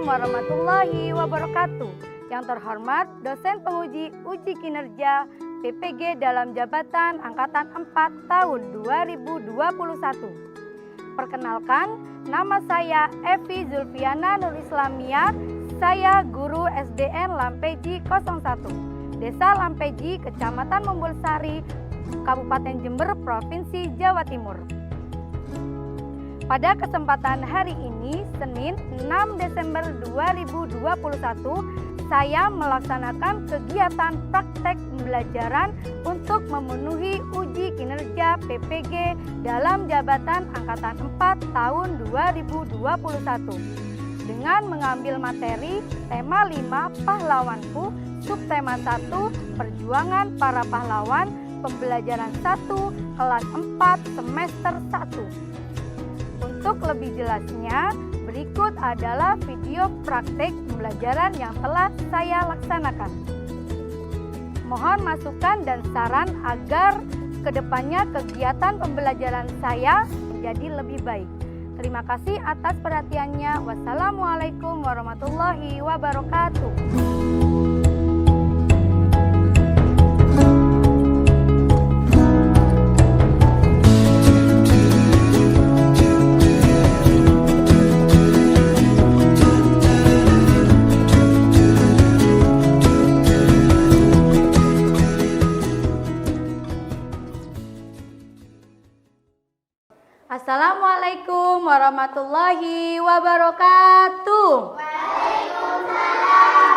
warahmatullahi wabarakatuh. Yang terhormat dosen penguji uji kinerja PPG dalam jabatan Angkatan 4 tahun 2021. Perkenalkan, nama saya Evi Zulfiana Nur Islamia. Saya guru SDN Lampeji 01, Desa Lampeji, Kecamatan Mumbulsari, Kabupaten Jember, Provinsi Jawa Timur. Pada kesempatan hari ini, Senin 6 Desember 2021, saya melaksanakan kegiatan praktek pembelajaran untuk memenuhi uji kinerja PPG dalam jabatan Angkatan 4 tahun 2021 dengan mengambil materi tema 5 Pahlawanku, subtema 1 Perjuangan Para Pahlawan, pembelajaran 1 kelas 4 semester 1. Untuk lebih jelasnya, berikut adalah video praktik pembelajaran yang telah saya laksanakan. Mohon masukan dan saran agar kedepannya kegiatan pembelajaran saya menjadi lebih baik. Terima kasih atas perhatiannya. Wassalamualaikum warahmatullahi wabarakatuh. Assalamualaikum warahmatullahi wabarakatuh. Waalaikumsalam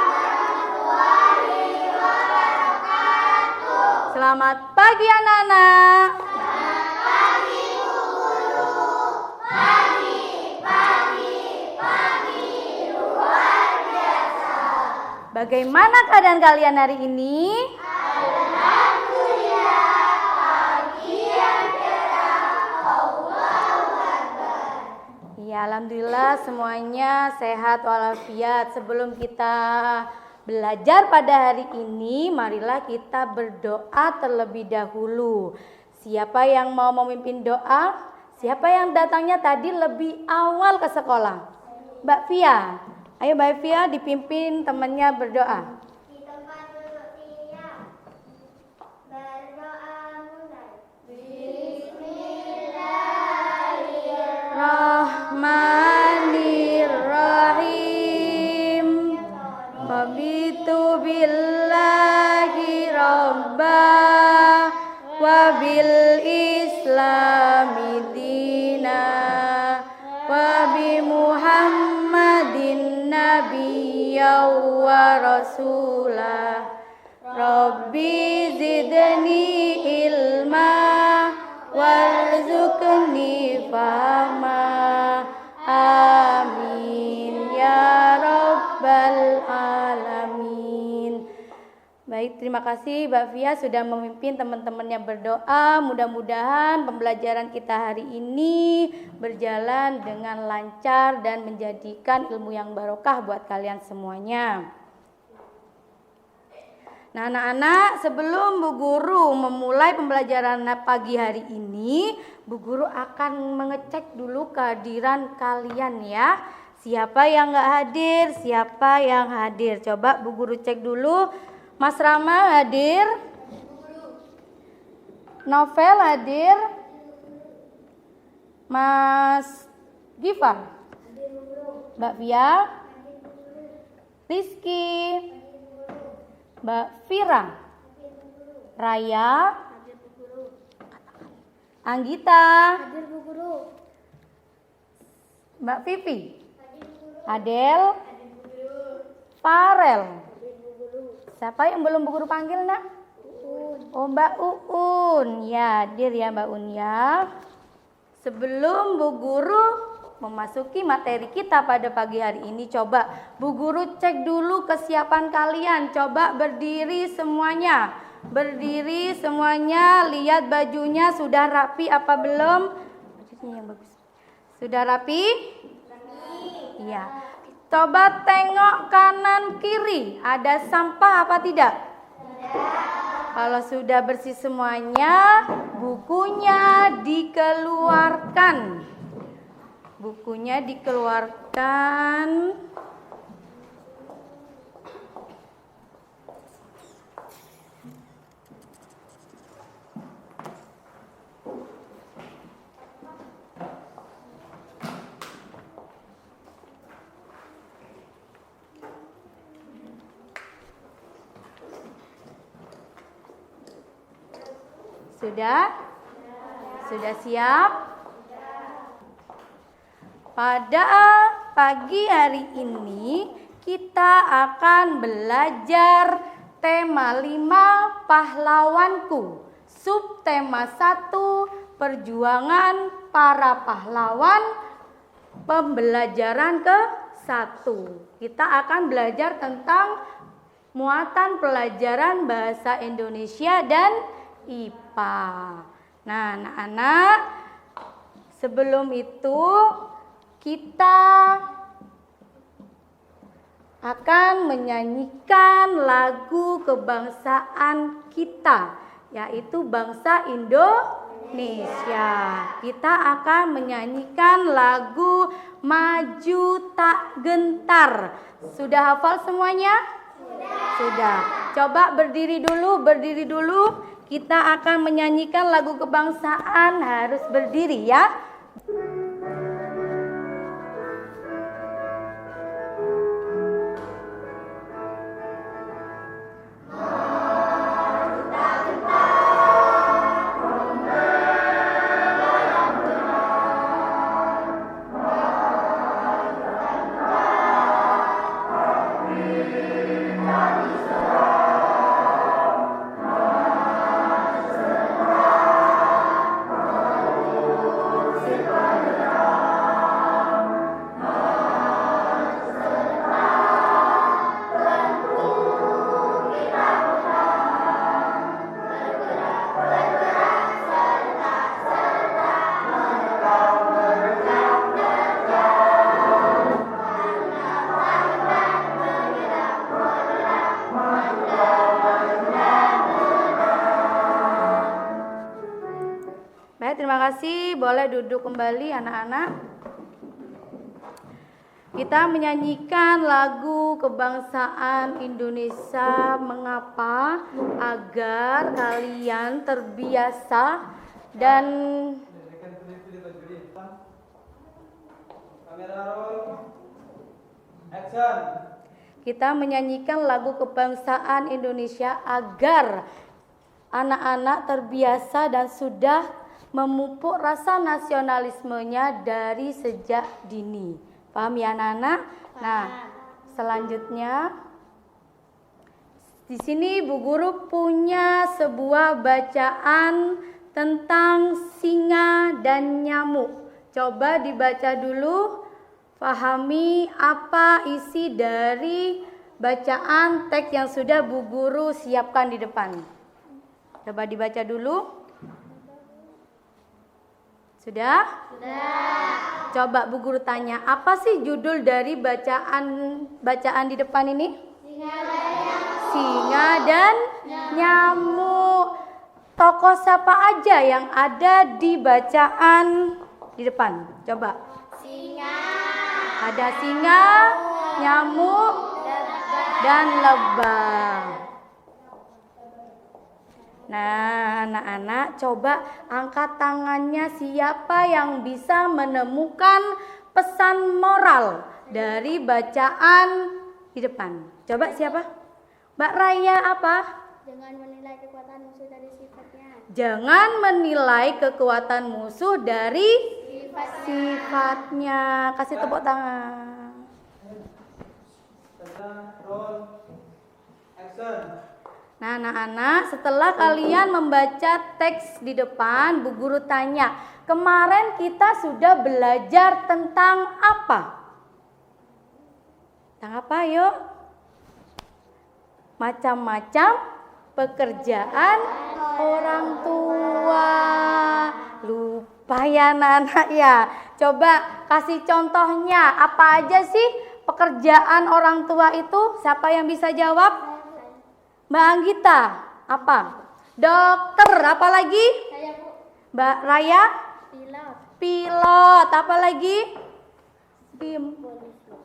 warahmatullahi wabarakatuh. Selamat pagi anak-anak. Selamat pagi Bu Guru. Pagi luar biasa. Bagaimana keadaan kalian hari ini? Ya, alhamdulillah semuanya sehat walafiat. Sebelum kita belajar pada hari ini, marilah kita berdoa terlebih dahulu. Siapa yang mau memimpin doa? Siapa yang datangnya tadi lebih awal ke sekolah? Mbak Fia. Ayo Mbak Fia dipimpin temannya berdoa. Di tempat duduknya. Berdoa mulai. Rahmanirrahim. Wabitu billahi rabbah wabil islami dina wabi muhammadin nabiyya wa rasulah. Rabbi zidni ilma warzuqni fahma. Amin ya rabbal alamin. Baik, terima kasih Mbak Fia sudah memimpin teman-temannya berdoa. Mudah-mudahan pembelajaran kita hari ini berjalan dengan lancar dan menjadikan ilmu yang barokah buat kalian semuanya. Nah anak-anak, sebelum Bu Guru memulai pembelajaran pagi hari ini, Bu Guru akan mengecek dulu kehadiran kalian ya. Siapa yang nggak hadir, siapa yang hadir. Coba Bu Guru cek dulu. Mas Rama hadir? Novel hadir? Mas Gifar? Mbak Fia? Rizky? Mbak Fira, Raya, Anggita, Mbak Vivi, Adel, Farel. Siapa yang belum Bu Guru panggil nak? Oh Mbak Uun, ya hadir ya Mbak Uun ya. Sebelum Bu Guru memasuki materi kita pada pagi hari ini, coba Bu Guru cek dulu kesiapan kalian. Coba berdiri semuanya. Berdiri semuanya, lihat bajunya sudah rapi apa belum? Bajunya yang bagus. Sudah rapi? Iya. Coba tengok kanan kiri, ada sampah apa tidak? Kalau sudah bersih semuanya, bukunya dikeluarkan. Bukunya dikeluarkan. Sudah? Sudah siap? Pada pagi hari ini kita akan belajar tema 5 pahlawanku. Subtema 1 perjuangan para pahlawan. Pembelajaran ke-1. Kita akan belajar tentang muatan pelajaran bahasa Indonesia dan IPA. Nah, anak-anak, sebelum itu kita akan menyanyikan lagu kebangsaan kita, yaitu bangsa Indonesia. Kita akan menyanyikan lagu Maju Tak Gentar. Sudah hafal semuanya? Sudah. Coba berdiri dulu. Kita akan menyanyikan lagu kebangsaan, harus berdiri ya. Terima kasih, boleh duduk kembali anak-anak. Kita menyanyikan lagu kebangsaan Indonesia. Mengapa? Agar kalian terbiasa dan kita menyanyikan lagu kebangsaan Indonesia agar anak-anak terbiasa dan sudah memupuk rasa nasionalismenya dari sejak dini. Paham ya anak-anak? Nah, selanjutnya di sini Bu Guru punya sebuah bacaan tentang singa dan nyamuk. Coba dibaca dulu, pahami apa isi dari bacaan teks yang sudah Bu Guru siapkan di depan. Coba dibaca dulu. Sudah? Sudah. Coba Bu Guru tanya, apa sih judul dari bacaan di depan ini? Singa dan nyamuk. Tokoh siapa aja yang ada di bacaan di depan? Coba. Singa. Ada singa, nyamuk, dan lebah. Nah, anak-anak coba angkat tangannya siapa yang bisa menemukan pesan moral dari bacaan di depan. Coba siapa? Mbak Raya apa? Jangan menilai kekuatan musuh dari sifatnya. Jangan menilai kekuatan musuh dari sifatnya. Kasih tepuk tangan. Nah, anak-anak, setelah kalian membaca teks di depan, Bu Guru tanya, kemarin kita sudah belajar tentang apa? Tentang apa, yuk? Macam-macam pekerjaan orang tua. Lupa ya anak-anak ya. Coba kasih contohnya, apa aja sih pekerjaan orang tua itu? Siapa yang bisa jawab? Mbak Anggita, apa? Dokter, apa lagi? Saya Bu. Mbak Raya? Pilot. Pilot, apa lagi?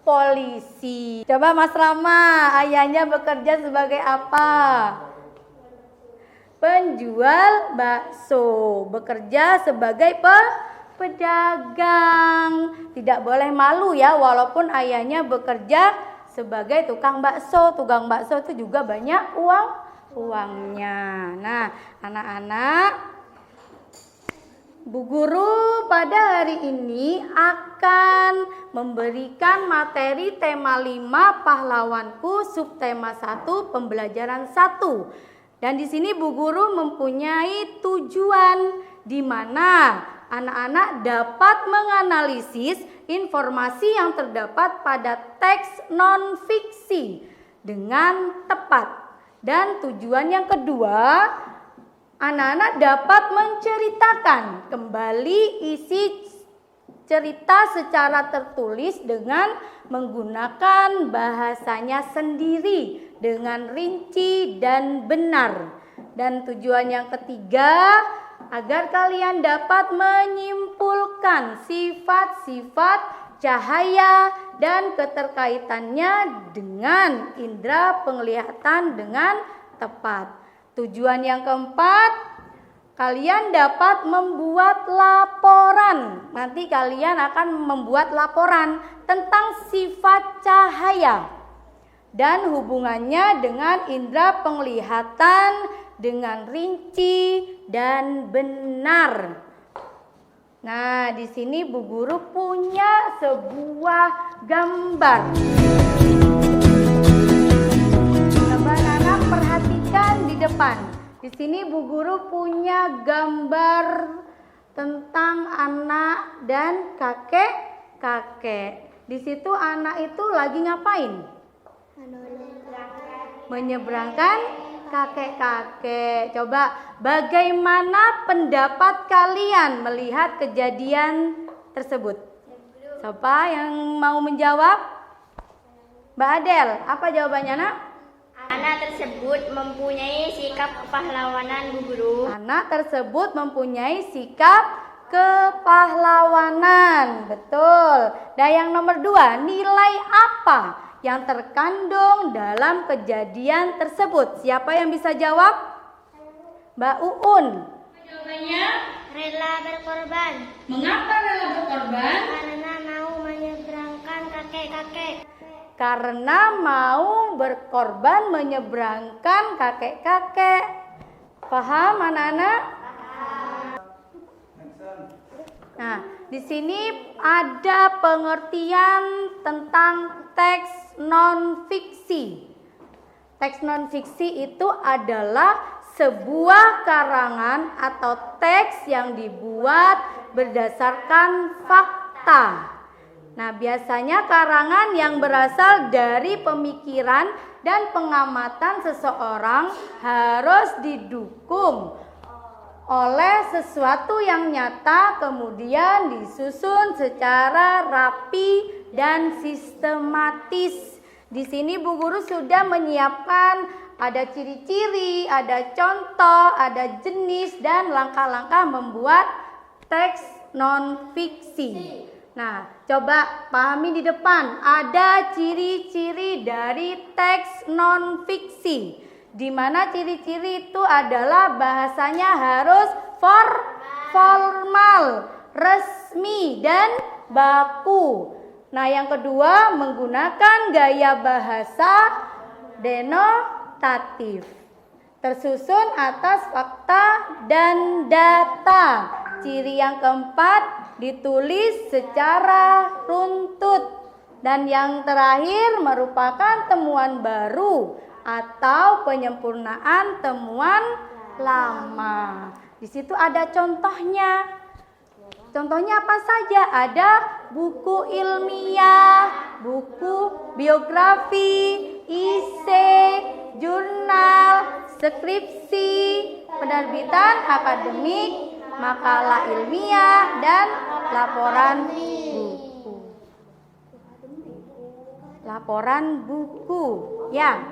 Polisi. Coba Mas Rama, ayahnya bekerja sebagai apa? Penjual bakso, bekerja sebagai pedagang. Tidak boleh malu ya, walaupun ayahnya bekerja sebagai tukang bakso. Tukang bakso itu juga banyak uangnya. Nah, anak-anak, Bu Guru pada hari ini akan memberikan materi tema 5 pahlawanku subtema 1 pembelajaran 1. Dan di sini Bu Guru mempunyai tujuan di mana anak-anak dapat menganalisis informasi yang terdapat pada teks non-fiksi dengan tepat. Dan tujuan yang kedua, anak-anak dapat menceritakan kembali isi cerita secara tertulis dengan menggunakan bahasanya sendiri dengan rinci dan benar. Dan tujuan yang ketiga, agar kalian dapat menyimpulkan sifat-sifat cahaya dan keterkaitannya dengan indera penglihatan dengan tepat. Tujuan yang keempat, kalian dapat membuat laporan. Nanti kalian akan membuat laporan tentang sifat cahaya dan hubungannya dengan indera penglihatan dengan rinci dan benar. Nah, di sini Bu Guru punya sebuah gambar. Coba anak perhatikan di depan. Di sini Bu Guru punya gambar tentang anak dan kakek-kakek. Di situ anak itu lagi ngapain? Menyeberangkan kakek-kakek. Coba bagaimana pendapat kalian melihat kejadian tersebut? Siapa yang mau menjawab? Mbak Adel, apa jawabannya, Nak? Anak tersebut mempunyai sikap kepahlawanan, Bu Guru. Anak tersebut mempunyai sikap kepahlawanan. Betul. Dan yang nomor 2, nilai apa yang terkandung dalam kejadian tersebut? Siapa yang bisa jawab? Mbak Uun. Jawabannya rela berkorban. Mengapa rela berkorban? Karena mau menyeberangkan kakek-kakek. Karena mau berkorban menyeberangkan kakek-kakek. Paham anak-anak? Nah, di sini ada pengertian tentang teks non-fiksi. Teks non-fiksi itu adalah sebuah karangan atau teks yang dibuat berdasarkan fakta. Nah, biasanya karangan yang berasal dari pemikiran dan pengamatan seseorang harus didukung oleh sesuatu yang nyata, kemudian disusun secara rapi dan sistematis. Di sini Bu Guru sudah menyiapkan ada ciri-ciri, ada contoh, ada jenis dan langkah-langkah membuat teks non-fiksi. Nah, coba pahami di depan. Ada ciri-ciri dari teks non-fiksi. Di mana ciri-ciri itu adalah bahasanya harus formal, resmi, dan baku. Nah, yang kedua menggunakan gaya bahasa denotatif, tersusun atas fakta dan data. Ciri yang keempat ditulis secara runtut. Dan yang terakhir merupakan temuan baru atau penyempurnaan temuan lama. Di situ ada contohnya. Contohnya apa saja? Ada buku ilmiah, buku biografi, jurnal, skripsi, penerbitan akademik, makalah ilmiah, dan laporan buku. Laporan buku, ya.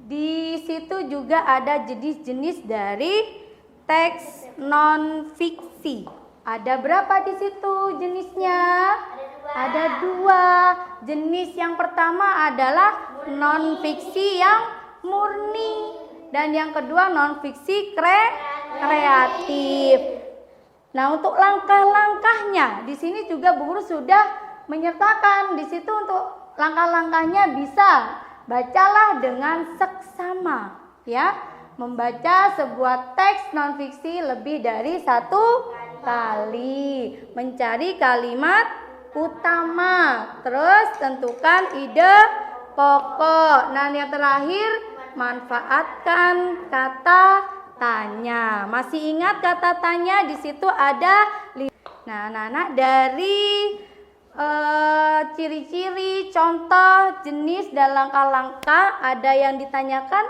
Di situ juga ada jenis-jenis dari teks non-fiksi. Ada berapa di situ jenisnya? Ada 2. Jenis yang pertama adalah non-fiksi yang murni. Dan yang kedua non-fiksi kreatif. Nah, untuk langkah-langkahnya di sini juga Bu Guru sudah menyertakan. Di situ untuk langkah-langkahnya bisa bacalah dengan seksama, ya. Membaca sebuah teks non-fiksi lebih dari 1 kali. Mencari kalimat utama. Terus tentukan ide pokok. Nah, yang terakhir, manfaatkan kata tanya. Masih ingat kata tanya? Di situ ada. Nah, anak-anak, dari ciri-ciri, contoh, jenis, dan langkah-langkah ada yang ditanyakan?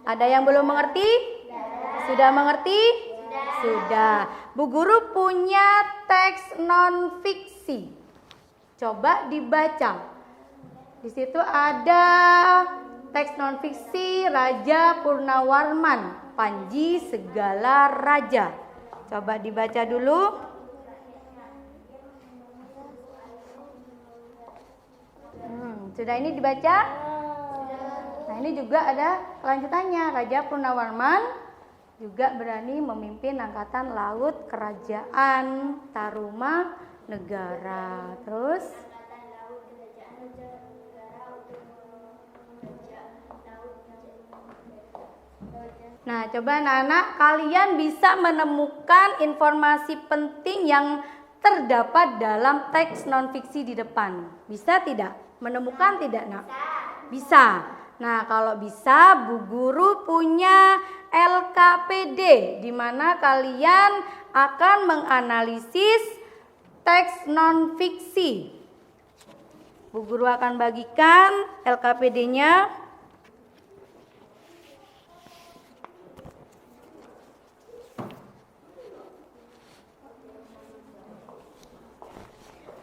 Ada yang belum mengerti? Sudah mengerti? Sudah. Bu Guru punya teks non-fiksi. Coba dibaca. Di situ ada teks non-fiksi Raja Purnawarman, Panji Segala Raja. Coba dibaca dulu. Sudah ini dibaca? Nah, ini juga ada kelanjutannya. Raja Purnawarman juga berani memimpin angkatan laut kerajaan Tarumanegara. Terus nah, coba anak-anak, kalian bisa menemukan informasi penting yang terdapat dalam teks non-fiksi di depan. Bisa tidak? Menemukan tidak, Nak? Bisa. Nah, kalau bisa, Bu Guru punya LKPD, di mana kalian akan menganalisis teks non-fiksi. Bu Guru akan bagikan LKPD-nya.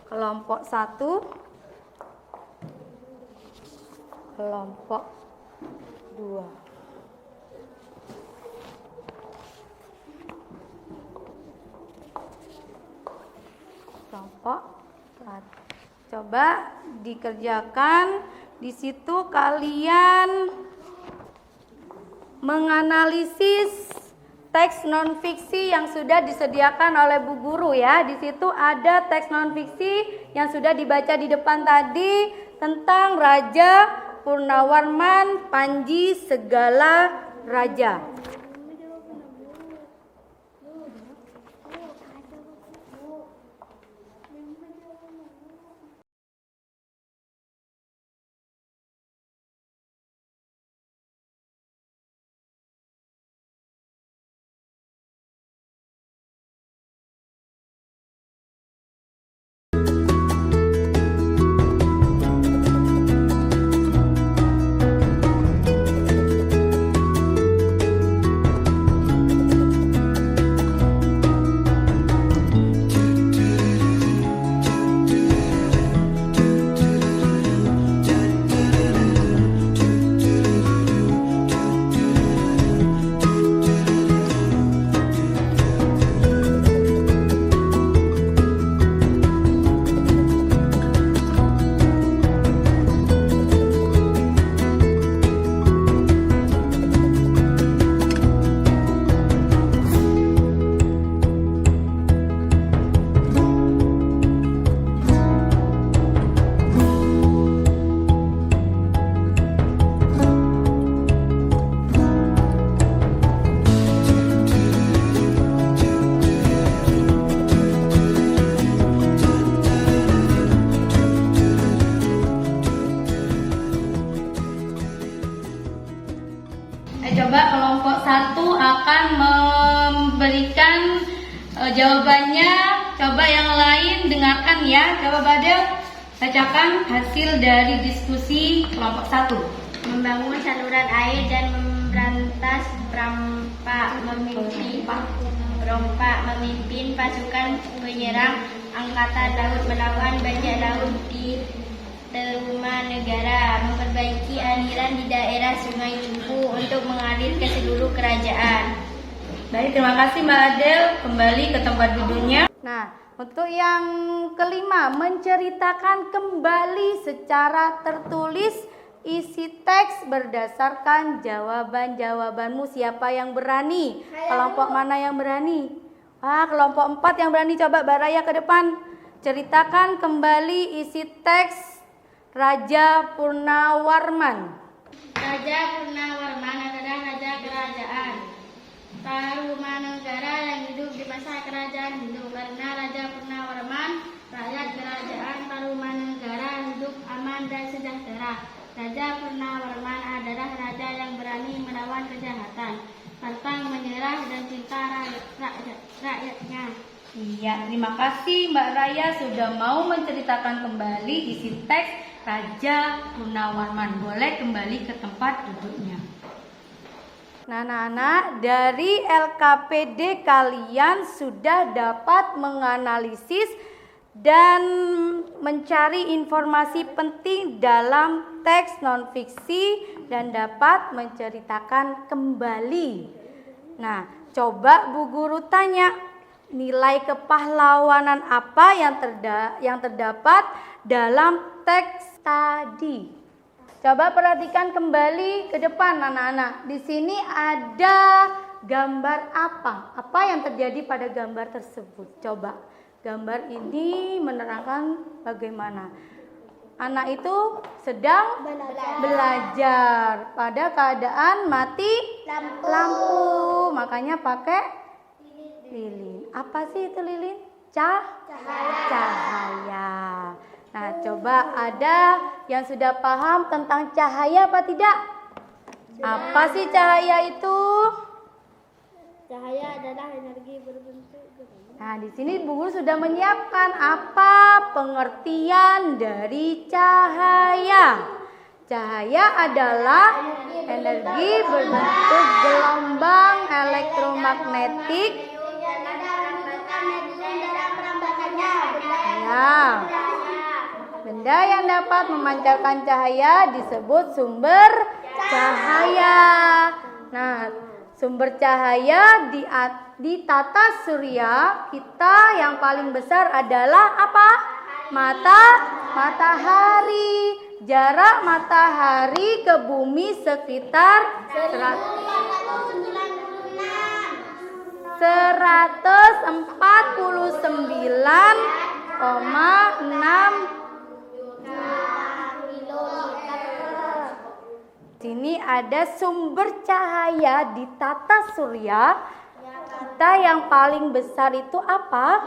Kelompok 1, kelompok 2. Kelompok 1. Coba dikerjakan. Di situ kalian menganalisis teks non-fiksi yang sudah disediakan oleh Bu Guru ya. Di situ ada teks non-fiksi yang sudah dibaca di depan tadi tentang Raja Purnawarman, Panji Segala Raja. Coba kelompok 1 akan memberikan jawabannya. Coba yang lain dengarkan ya. Coba Badel bacakan hasil dari diskusi kelompok 1. Membangun saluran air dan memberantas perompak memimpin pasukan penyerang angkatan laut melawan bajak laut di Tarumanegara, memperbaiki aliran di daerah Sungai Cupu untuk mengalir ke seluruh kerajaan. Baik, terima kasih Mbak Adel. Kembali ke tempat duduknya. Nah, untuk yang kelima, menceritakan kembali secara tertulis isi teks berdasarkan jawaban-jawabanmu. Siapa yang berani? Kelompok mana yang berani? Kelompok 4 yang berani. Coba Baraya ke depan. Ceritakan kembali isi teks Raja Purnawarman. Raja Purnawarman adalah raja kerajaan Tarumanegara yang hidup di masa kerajaan Hindu. Karena Raja Purnawarman, rakyat kerajaan Tarumanegara hidup aman dan sejahtera. Raja Purnawarman adalah raja yang berani melawan kejahatan, pantang menyerah dan cinta rakyatnya. Iya, terima kasih Mbak Raya sudah mau menceritakan kembali isi teks Raja Purnawarman. Boleh kembali ke tempat duduknya. Nah, anak-anak, dari LKPD kalian sudah dapat menganalisis dan mencari informasi penting dalam teks non-fiksi dan dapat menceritakan kembali. Nah, coba Bu Guru tanya, nilai kepahlawanan apa yang terdapat dalam teks tadi? Coba perhatikan kembali ke depan anak-anak. Di sini ada gambar apa? Apa yang terjadi pada gambar tersebut? Coba. Gambar ini menerangkan bagaimana anak itu sedang belajar pada keadaan mati lampu. Makanya pakai lilin. Apa sih itu lilin? Cahaya. Nah, coba ada yang sudah paham tentang cahaya apa tidak? Apa sih cahaya itu? Cahaya adalah energi berbentuk gempa. Nah, di sini Bu Guru sudah menyiapkan apa pengertian dari cahaya. Cahaya adalah energi berbentuk gelombang elektromagnetik. Ya. Benda yang dapat memancarkan cahaya disebut sumber cahaya. Nah, sumber cahaya di tata surya kita yang paling besar adalah apa? Matahari. Jarak matahari ke bumi sekitar 149,6. Sini ada sumber cahaya di tata surya. Kita yang paling besar itu apa?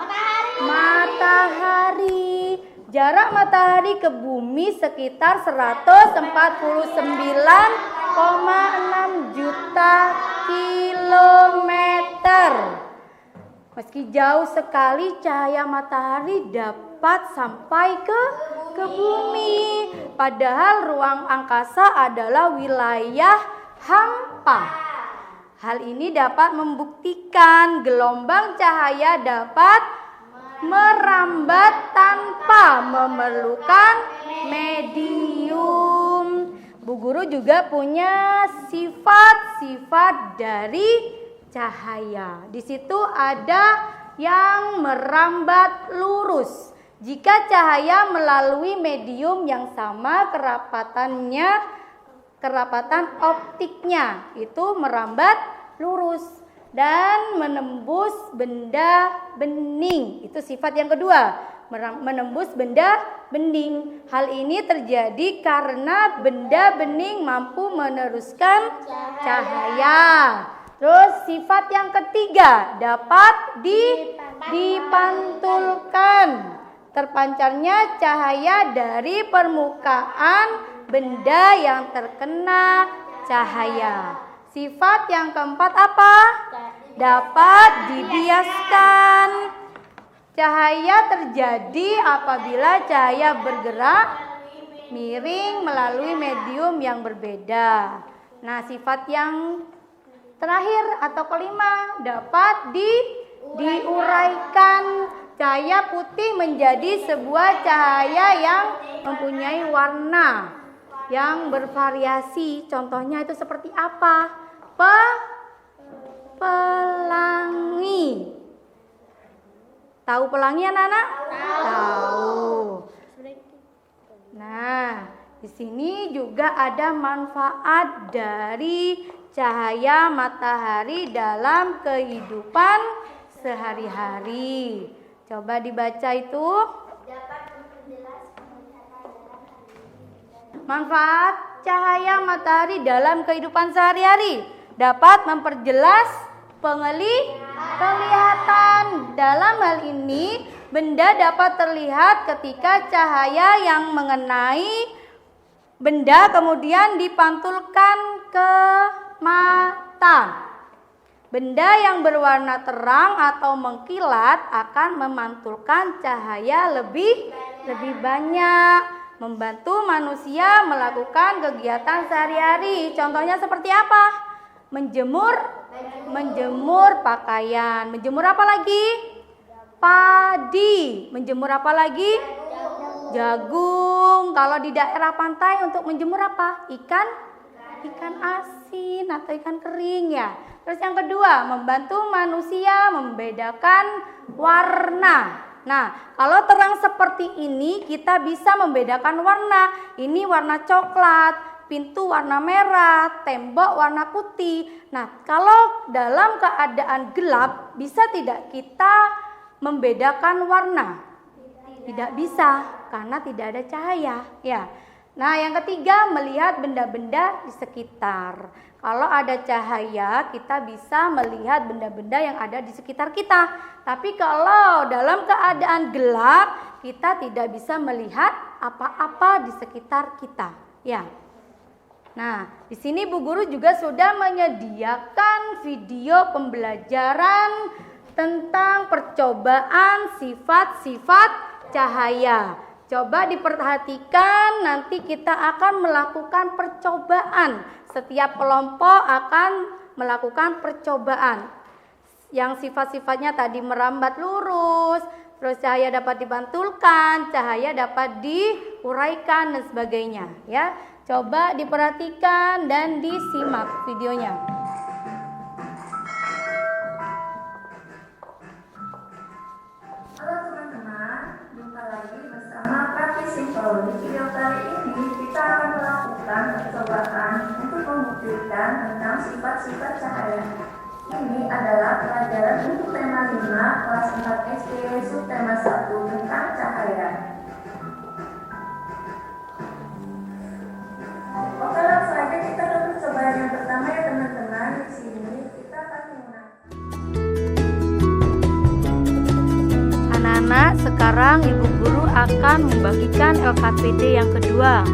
Matahari. Jarak matahari ke bumi sekitar 149,6 juta kilometer. Meski jauh sekali cahaya matahari dapat sampai ke bumi. Padahal ruang angkasa adalah wilayah hampa. Hal ini dapat membuktikan gelombang cahaya dapat merambat tanpa memerlukan medium. Bu Guru juga punya sifat-sifat dari cahaya. Di situ ada yang merambat lurus. Jika cahaya melalui medium yang sama kerapatan optiknya itu merambat lurus dan menembus benda bening. Itu sifat yang kedua, menembus benda bening. Hal ini terjadi karena benda bening mampu meneruskan cahaya. Terus sifat yang ketiga, dapat dipantulkan. Terpancarnya cahaya dari permukaan benda yang terkena cahaya. Sifat yang keempat apa? Dapat dibiaskan. Cahaya terjadi apabila cahaya bergerak miring melalui medium yang berbeda. Nah, sifat yang terakhir atau kelima, dapat diuraikan. Cahaya putih menjadi sebuah cahaya yang mempunyai warna yang bervariasi. Contohnya itu seperti apa? Pelangi. Tahu pelangi anak-anak? Tahu. Nah, di sini juga ada manfaat dari cahaya matahari dalam kehidupan sehari-hari. Coba dibaca itu. Manfaat cahaya matahari dalam kehidupan sehari-hari dapat memperjelas Penglihatan. Dalam hal ini, benda dapat terlihat ketika cahaya yang mengenai benda kemudian dipantulkan ke mata. Benda yang berwarna terang atau mengkilat akan memantulkan cahaya lebih banyak, membantu manusia melakukan kegiatan sehari-hari. Contohnya seperti apa? Menjemur pakaian. Menjemur apa lagi? Padi. Menjemur apa lagi? Jagung. Kalau di daerah pantai untuk menjemur apa? Ikan asin atau ikan kering ya. Terus yang kedua, membantu manusia membedakan warna. Nah, kalau terang seperti ini kita bisa membedakan warna. Ini warna coklat, pintu warna merah, tembok warna putih. Nah, kalau dalam keadaan gelap, bisa tidak kita membedakan warna? Tidak bisa, karena tidak ada cahaya. Ya. Nah, yang ketiga, melihat benda-benda di sekitar. Kalau ada cahaya, kita bisa melihat benda-benda yang ada di sekitar kita. Tapi kalau dalam keadaan gelap, kita tidak bisa melihat apa-apa di sekitar kita. Ya. Nah, di sini Bu Guru juga sudah menyediakan video pembelajaran tentang percobaan sifat-sifat cahaya. Coba diperhatikan, nanti kita akan melakukan percobaan. Setiap kelompok akan melakukan percobaan. Yang sifat-sifatnya tadi merambat lurus, terus cahaya dapat dipantulkan, cahaya dapat diuraikan dan sebagainya, ya. Coba diperhatikan dan disimak videonya. Halo teman-teman, jumpa lagi bersama Praktis Simple. Di video kali ini kita akan melakukan percobaan untuk membuktikan tentang sifat-sifat cahaya. Ini adalah pelajaran untuk tema 5 kelas 4 SD subtema 1 tentang cahaya. Oke, langsung aja kita ke percobaan yang pertama ya teman-teman. Di sini kita akan menggunakan. Anak-anak, sekarang Ibu Guru akan membagikan LKPD yang kedua.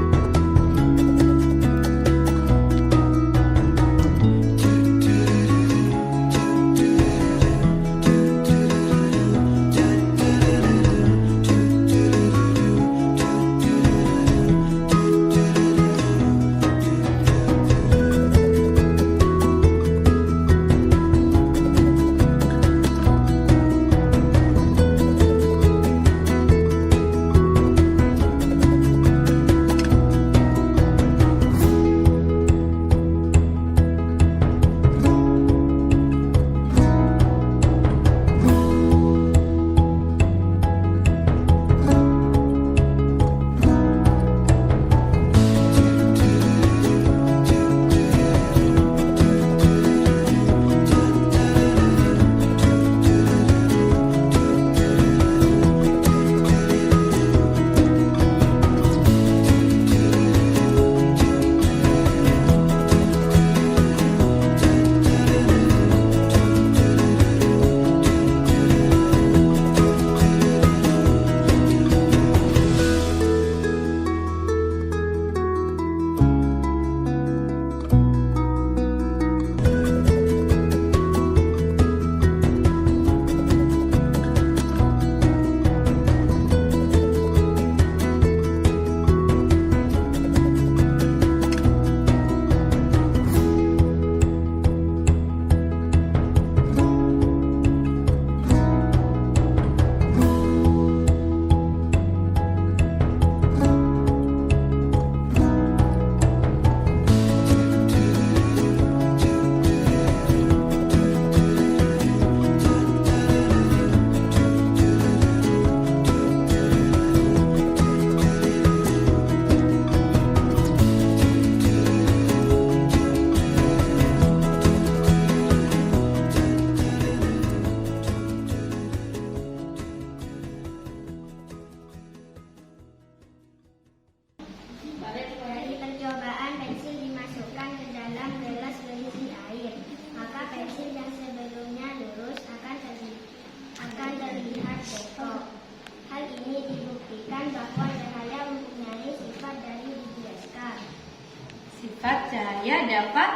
sifat cahaya dapat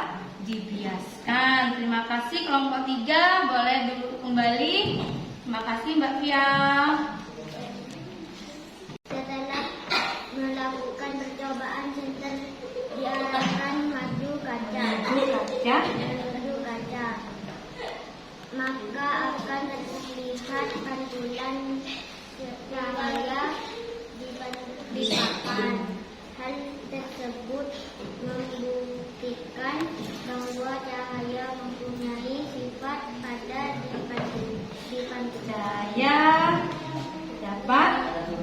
dibiaskan. Terima kasih kelompok 3, boleh duduk kembali. Terima kasih Mbak Fia. Setelah melakukan percobaan, senter diarahkan maju kaca. Maka akan terlihat pantulan cahaya di papan. Hal tersebut membuktikan bahwa cahaya mempunyai sifat pada di pantulan. Cahaya dapat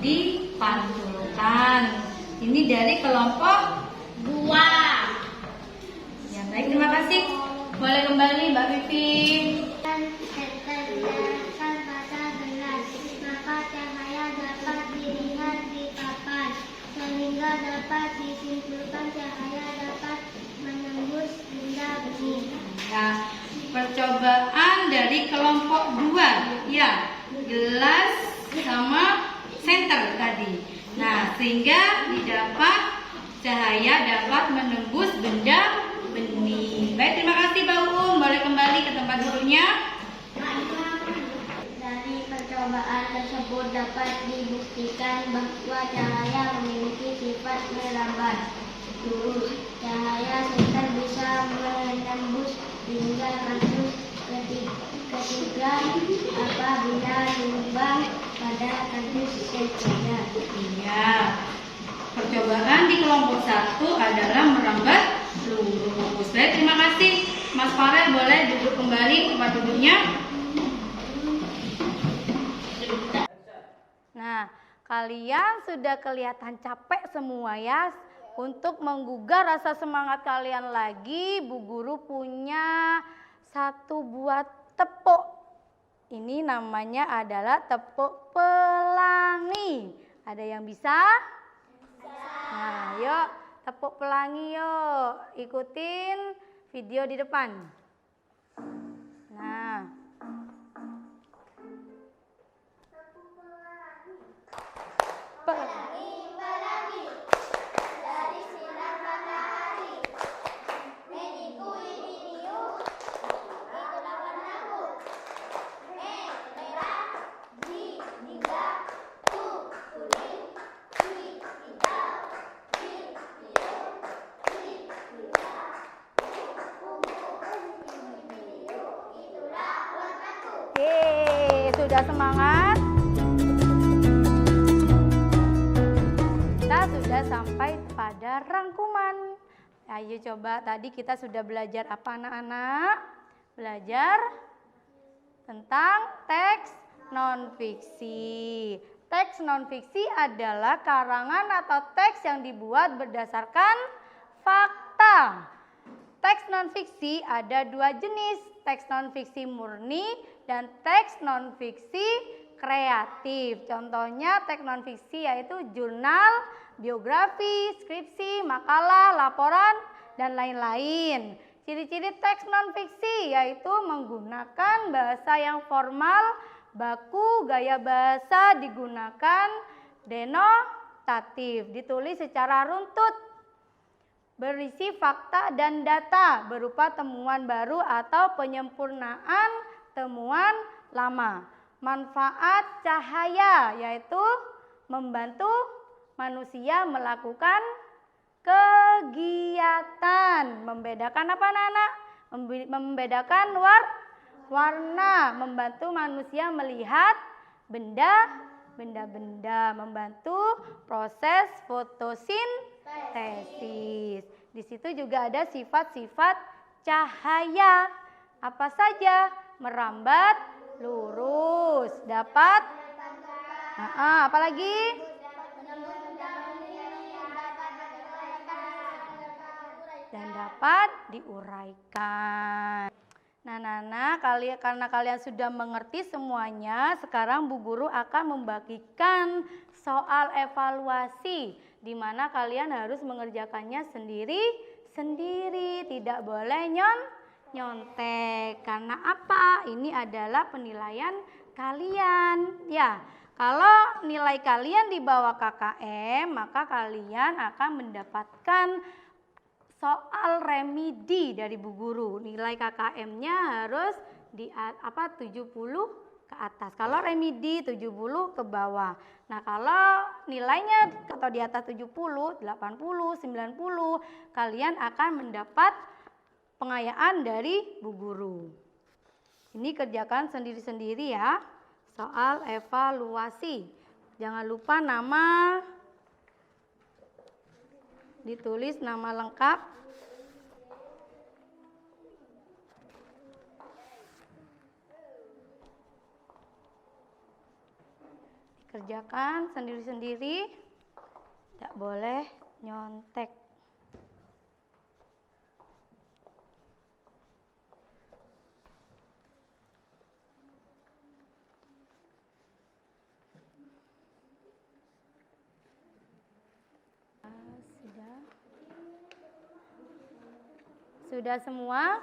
dipantulkan. Ini dari kelompok 2. Ya, baik, terima kasih. Boleh kembali Mbak Vivi. Terlihatkan pada gelas, maka cahaya dapat dilihat di papan, sehingga dapat disimpulkan cahaya dapat menembus benda bening. Ya, percobaan dari kelompok 2. Ya, gelas sama senter tadi. Nah, sehingga didapat cahaya dapat menembus benda bening. Baik, terima kasih Mbak Uum. Boleh kembali ke tempat duduknya. Dari percobaan tersebut dapat dibuktikan bahwa cahaya memiliki sifat merambat lurus. Cahaya senter bisa menembus hingga kasus ketiga apabila lubang pada kasus cahaya. Iya. Percobaan di kelompok 1 adalah merambat lurus. Baik, terima kasih. Mas Farel boleh duduk kembali ke tempat duduknya. Nah, kalian sudah kelihatan capek semua ya. Untuk menggugah rasa semangat kalian lagi, Bu Guru punya 1 buah tepuk. Ini namanya adalah tepuk pelangi. Ada yang bisa? Nah, yuk tepuk pelangi yuk. Ikutin video di depan. Nah. Pelangi, pelangi, dari sinar matahari. Meniku iniu, itulah warnaku. Merah, hijau, kuning, hitam, biru, itulah warnaku. Yeay, sudah semangat? Kita sudah sampai pada rangkuman. Ayo coba, tadi kita sudah belajar apa anak-anak? Belajar tentang teks non-fiksi. Teks non-fiksi adalah karangan atau teks yang dibuat berdasarkan fakta. Teks non-fiksi ada 2 jenis, teks non-fiksi murni dan teks non-fiksi kreatif. Contohnya teks non-fiksi yaitu jurnal, biografi, skripsi, makalah, laporan, dan lain-lain. Ciri-ciri teks non-fiksi yaitu menggunakan bahasa yang formal, baku, gaya bahasa digunakan denotatif, ditulis secara runtut, berisi fakta dan data berupa temuan baru atau penyempurnaan temuan lama. Manfaat cahaya yaitu membantu manusia melakukan kegiatan. Membedakan apa anak-anak? Membedakan warna, membantu manusia melihat benda-benda, membantu proses fotosintesis. Di situ juga ada sifat-sifat cahaya. Apa saja? Merambat, lurus, dapat apa lagi? Dan dapat diuraikan. Nah, Nana, karena kalian sudah mengerti semuanya, sekarang Bu Guru akan membagikan soal evaluasi, di mana kalian harus mengerjakannya sendiri-sendiri, tidak boleh nyontek. Karena apa? Ini adalah penilaian kalian. Ya, kalau nilai kalian di bawah KKM, maka kalian akan mendapatkan soal remedi dari Bu Guru. Nilai KKM-nya harus 70 ke atas. Kalau remedi 70 ke bawah. Nah, kalau nilainya atau di atas 70, 80, 90, kalian akan mendapat pengayaan dari Bu Guru. Ini kerjakan sendiri-sendiri ya. Soal evaluasi. Jangan lupa ditulis nama lengkap. Kerjakan sendiri-sendiri, tidak boleh nyontek. Sudah semua?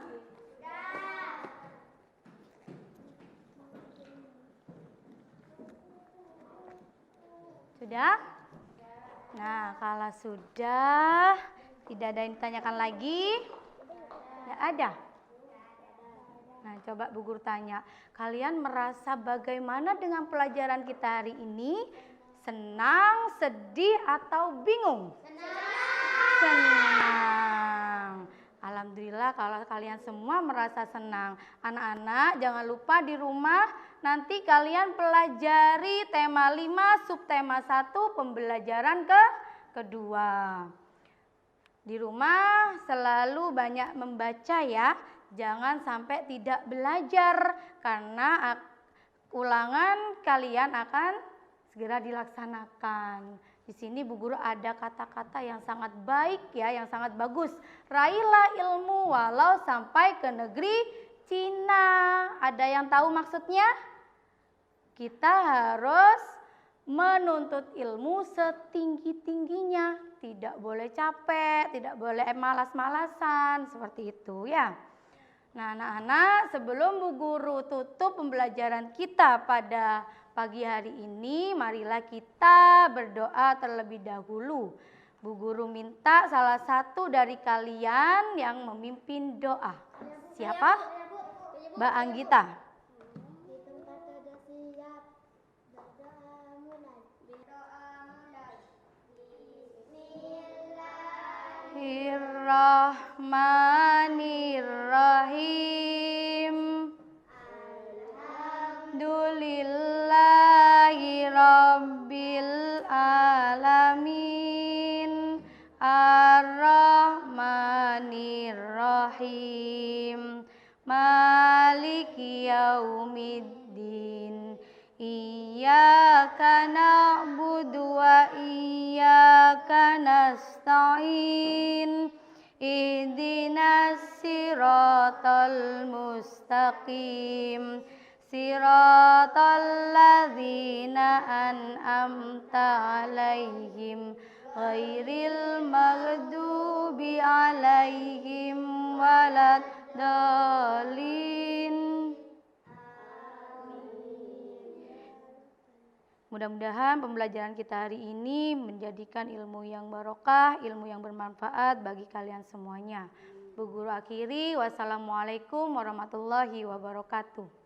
Sudah? Nah, kalau sudah, tidak ada yang ditanyakan lagi? Tidak ada? Nah, coba Bu Guru tanya, kalian merasa bagaimana dengan pelajaran kita hari ini? Senang, sedih, atau bingung? Senang. Alhamdulillah kalau kalian semua merasa senang. Anak-anak jangan lupa di rumah nanti kalian pelajari tema 5 subtema 1 pembelajaran kedua. Di rumah selalu banyak membaca ya. Jangan sampai tidak belajar karena ulangan kalian akan segera dilaksanakan. Di sini Bu Guru ada kata-kata yang sangat baik ya, yang sangat bagus. Raihlah ilmu walau sampai ke negeri Cina. Ada yang tahu maksudnya? Kita harus menuntut ilmu setinggi-tingginya. Tidak boleh capek, tidak boleh malas-malasan, seperti itu ya. Nah, anak-anak, sebelum Bu Guru tutup pembelajaran kita pada pagi hari ini, marilah kita berdoa terlebih dahulu. Bu Guru minta salah satu dari kalian yang memimpin doa. Siapa? Mbak Anggita. Bismillahirrahmanirrahim. Alhamdulillahi rabbil alamin. Ar-Rahmanir-Rahim. Maliki yaumiddin. Iyyaka na'budu wa iyyaka nasta'in. Ihdinas siratal mustaqim. Siratal ladzina an'amta 'alaihim ghairil maghdubi 'alaihim waladdallin. Mudah-mudahan pembelajaran kita hari ini menjadikan ilmu yang barokah, ilmu yang bermanfaat bagi kalian semuanya. Bu Guru akhiri, wassalamualaikum warahmatullahi wabarakatuh.